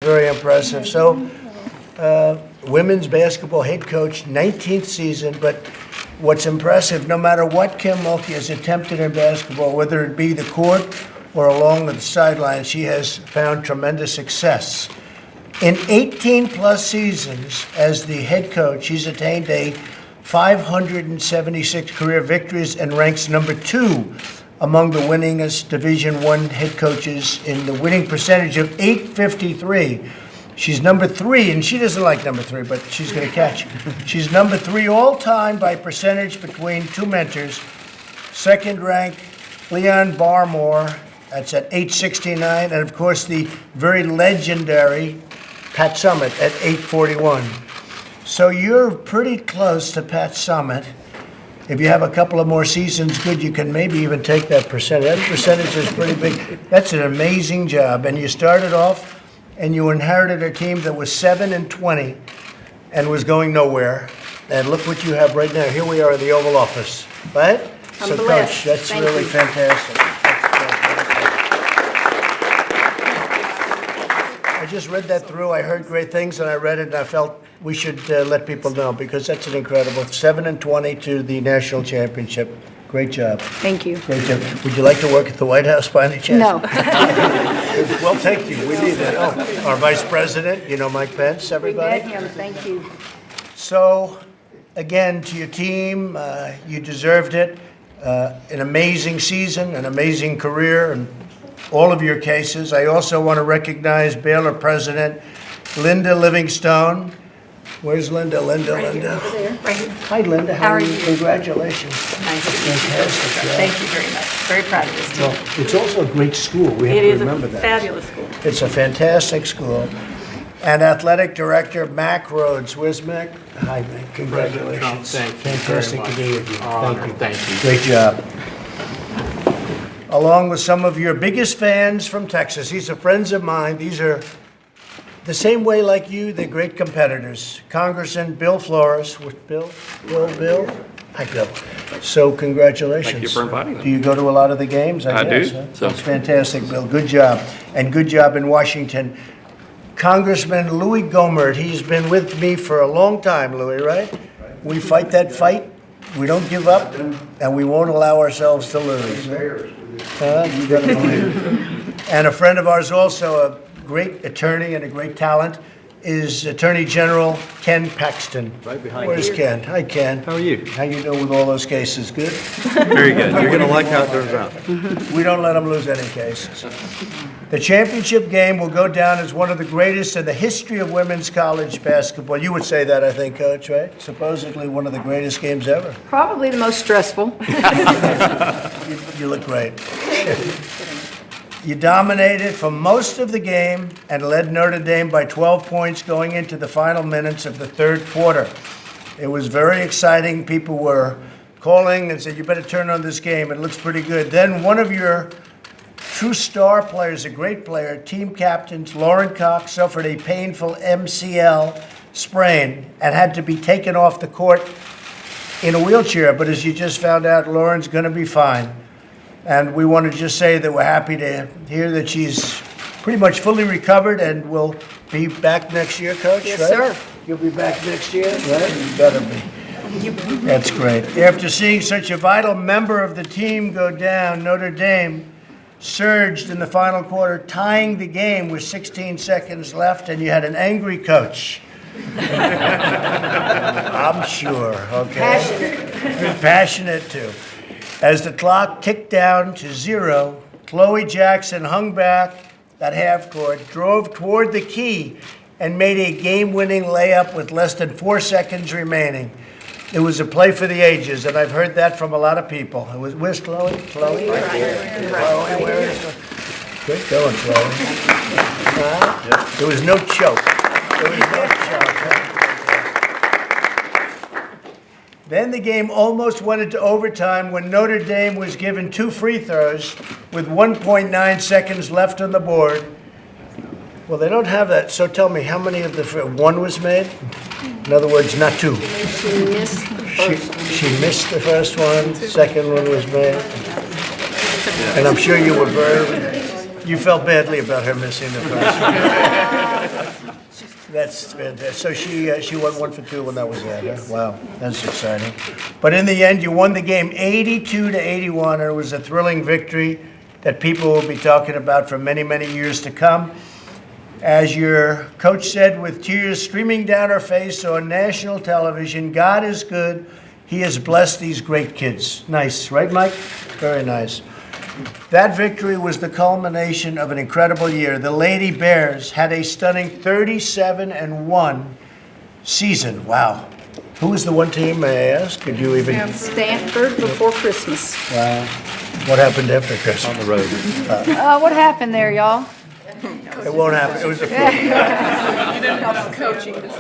very impressive. So, women's basketball head coach, 19th season, but what's impressive, no matter what Kim Mulkey has attempted in basketball, whether it be the court or along the sidelines, she has found tremendous success. In 18-plus seasons as the head coach, she's attained a 576 career victories and ranks number 2 among the winningest Division I head coaches in the winning percentage of .853. She's number 3, and she doesn't like number 3, but she's going to catch. She's number 3 all-time by percentage between two mentors. Second ranked, Leon Barmore, that's at .869, and of course the very legendary Pat Summitt at .841. So you're pretty close to Pat Summitt. If you have a couple of more seasons, good, you can maybe even take that percentage. That percentage is pretty big. That's an amazing job. And you started off and you inherited a team that was 7-20 and was going nowhere. And look what you have right now. Here we are in the Oval Office, right? I'm so, blessed. Coach, that's Thank really you. fantastic. I just read that through. I heard great things, and I read it, and I felt we should let people know because that's an incredible 7-20 to the national championship. Great job. Thank you. Great job. Would you like to work at the White House by any chance? No. Well, thank you. We need that. Oh, our Vice President, Mike Pence, We everybody. met him. Thank you. So, again, to your team, you deserved it. An amazing season, an amazing career, and all of your cases. I also want to recognize Baylor President Linda Livingstone. Where's Linda? Linda. Over there. Right here. Hi, Linda. How are you? Congratulations. Nice. Fantastic job. Thank you very much. Very proud of this team. Well, it's also a great school. We have It to is remember a that. fabulous school. It's a fantastic school. And Athletic Director Mac Rhodes. Where's Mac? Hi, Mac. Congratulations. Thank you Fantastic very to be with you. Honor. Thank you. Thank you. Great job. Along with some of your biggest fans from Texas. These are friends of mine. These are the same way like you, they're great competitors. Congressman Bill Flores. With Bill? Hi, Bill. So congratulations. Thank you for inviting them. Do you go to a lot of the games? I do, guess, huh? so. That's fantastic, Bill. Good job. And good job in Washington. Congressman Louis Gohmert, he's been with me for a long time, Louis, right? We fight that fight. We don't give up, and we won't allow ourselves to lose. You gotta believe it. And a friend of ours also, a great attorney and a great talent, is Attorney General Ken Paxton. Right behind Where's Ken? Hi, Ken. How are you? How you doing with all those cases? Good? Very good. You're going to like how it turns out. We don't let them lose any cases. The championship game will go down as one of the greatest in the history of women's college basketball. You would say that, I think, Coach, right? Supposedly one of the greatest games ever. Probably the most stressful. You look great. You dominated for most of the game and led Notre Dame by 12 points going into the final minutes of the third quarter. It was very exciting. People were calling and said, you better turn on this game. It looks pretty good. Then one of your true star players, a great player, team captains, Lauren Cox, suffered a painful MCL sprain and had to be taken off the court in a wheelchair. But as you just found out, Lauren's going to be fine. And we want to just say that we're happy to hear that she's pretty much fully recovered and will be back next year, Coach, Yes, right? sir. You'll be back next year, right? You better be. That's great. After seeing such a vital member of the team go down, Notre Dame surged in the final quarter, tying the game with 16 seconds left, and you had an angry coach. I'm sure, okay? Passionate, too. As the clock ticked down to 0, Chloe Jackson hung back at half court, drove toward the key, and made a game-winning layup with less than 4 seconds remaining. It was a play for the ages, and I've heard that from a lot of people. Where's Chloe? Chloe? Right here. Chloe, where is she? Good going, Chloe. There was no choke. There was no choke. Then the game almost went into overtime when Notre Dame was given 2 free throws with 1.9 seconds left on the board. Well, they don't have that, so tell me, how many of the one was made? In other words, not 2. She missed the first one. She missed the first one, second one was made. And I'm sure you felt badly about her missing the first one. That's fantastic. So she won 1 for 2 when that was that. Huh? Wow, that's exciting. But in the end, you won the game 82-81, and it was a thrilling victory that people will be talking about for many, many years to come. As your coach said, with tears streaming down her face on national television, God is good. He has blessed these great kids. Nice, right, Mike? Very nice. That victory was the culmination of an incredible year. The Lady Bears had a stunning 37-1 season. Wow. Who was the one team, may I ask? Could you even... Stanford before Christmas. Wow. What happened after Christmas? On the road. What happened there, y'all? It won't happen. It was a fluke.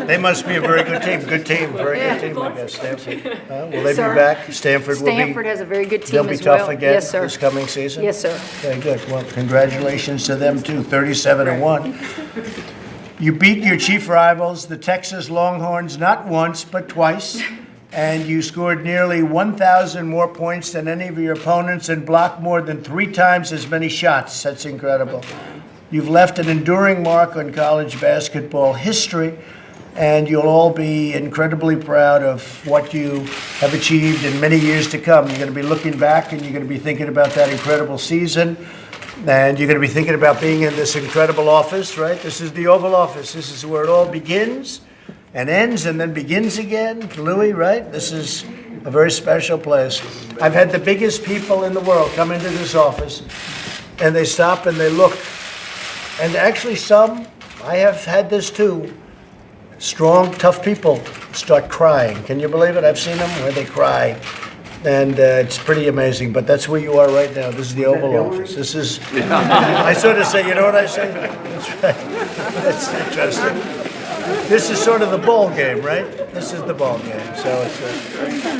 They must be a very good team. Good team. Very good team, I guess. Stanford. Will they Sir? be back? Stanford will be... Stanford has a very good team They'll be as well. tough again Yes, sir. this coming season? Yes, sir. Very good. Well, congratulations to them, too. 37-1. You beat your chief rivals, the Texas Longhorns, not once, but twice. And you scored nearly 1,000 more points than any of your opponents and blocked more than 3 times as many shots. That's incredible. You've left an enduring mark on college basketball history, and you'll all be incredibly proud of what you have achieved in many years to come. You're going to be looking back, and you're going to be thinking about that incredible season, and you're going to be thinking about being in this incredible office, right? This is the Oval Office. This is where it all begins and ends and then begins again. Louis, right? This is a very special place. I've had the biggest people in the world come into this office, and they stop and they look. And actually some, I have had this too, strong, tough people start crying. Can you believe it? I've seen them where they cry. And it's pretty amazing, but that's where you are right now. This is the Oval Office. This is, I sort of say, you know what I say? That's right. That's interesting. This is sort of the ball game, right? This is the ball game. So it's,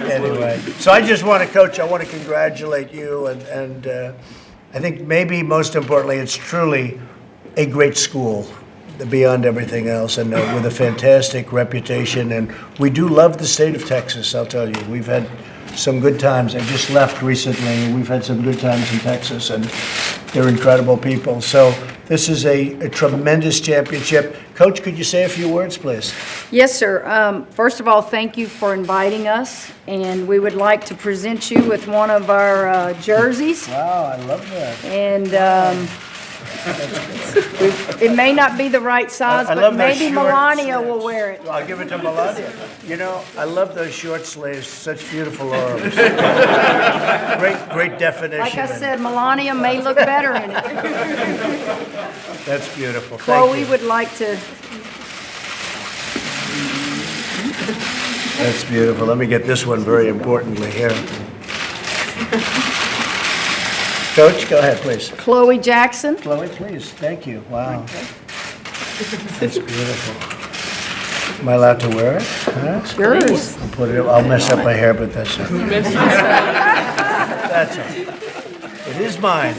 anyway. So I just want to, Coach, I want to congratulate you. And I think maybe most importantly, it's truly a great school beyond everything else, and with a fantastic reputation. And we do love the state of Texas, I'll tell you. We've had some good times. I just left recently, and we've had some good times in Texas, and they're incredible people. So this is a tremendous championship. Coach, could you say a few words, please? Yes, sir. First of all, thank you for inviting us, and we would like to present you with one of our jerseys. Wow, I love that. And it may not be the right size, I but love those maybe short Melania will wear it. I'll give it to Melania. You know, I love those short sleeves, such beautiful arms. Great definition. Like I said, Melania may look better in it. That's beautiful. Thank Chloe you. would like to. That's beautiful. Let me get this one very importantly here. Coach, go ahead, please. Chloe Jackson. Chloe, please. Thank you. Wow. That's beautiful. Am I allowed to wear it? Huh? Yours. I'll mess up my hair, but that's it. That's it. It is mine.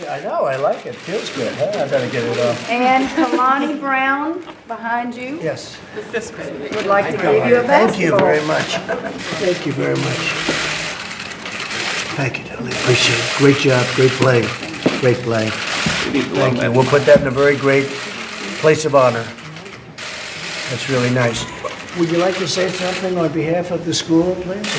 I know, I like it. Feels good, huh? I better get it off. And Kalani Brown behind you Yes. would like to give you a Thank you basketball. very much. Thank you very much. Thank you, Dolly. Appreciate it. Great job. Great play. Great play. Thank you. We'll put that in a very great place of honor. That's really nice. Would you like to say something on behalf of the school, please?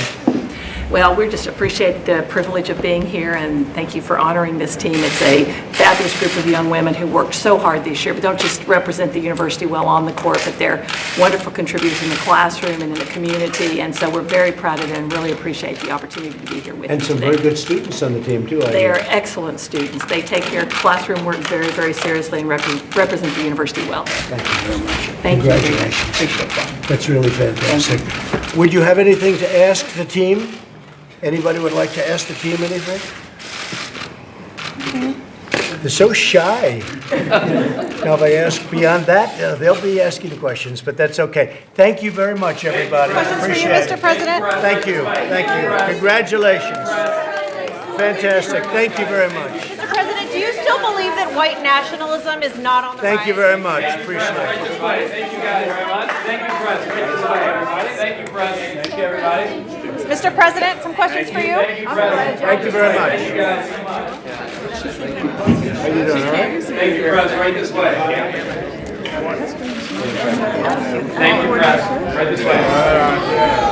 Well, we just appreciate the privilege of being here, and thank you for honoring this team. It's a fabulous group of young women who worked so hard this year, but don't just represent the university well on the court, but they're wonderful contributors in the classroom and in the community, and so we're very proud of them and really appreciate the opportunity to be here with you And some today. very good students on the team, too, I They are hear. excellent students. They take their classroom work very, very seriously and represent the university well. Thank you very much. Thank you. Congratulations. Appreciate that. That's really fantastic. Would you have anything to ask the team? Anybody would like to ask the team anything? They're so shy. Now, if I ask beyond that, they'll be asking questions, but that's okay. Thank you very much, everybody. Questions for you, Appreciate Mr. it. President? Thank you. Thank you. Congratulations. Fantastic. Thank you very much. Mr. President, do you still believe that white nationalism is not on the rise. Thank you very much. Appreciate it. Thank you guys very much. Thank you, Press. Right this way, everybody. Thank you, Press. Thank you, everybody. Mr. President, some questions for you. Thank you, Press. Thank you very much. Thank you guys so much. How you doing, all right? Thank you, Press. Right this way. Thank you, Press. Right this way.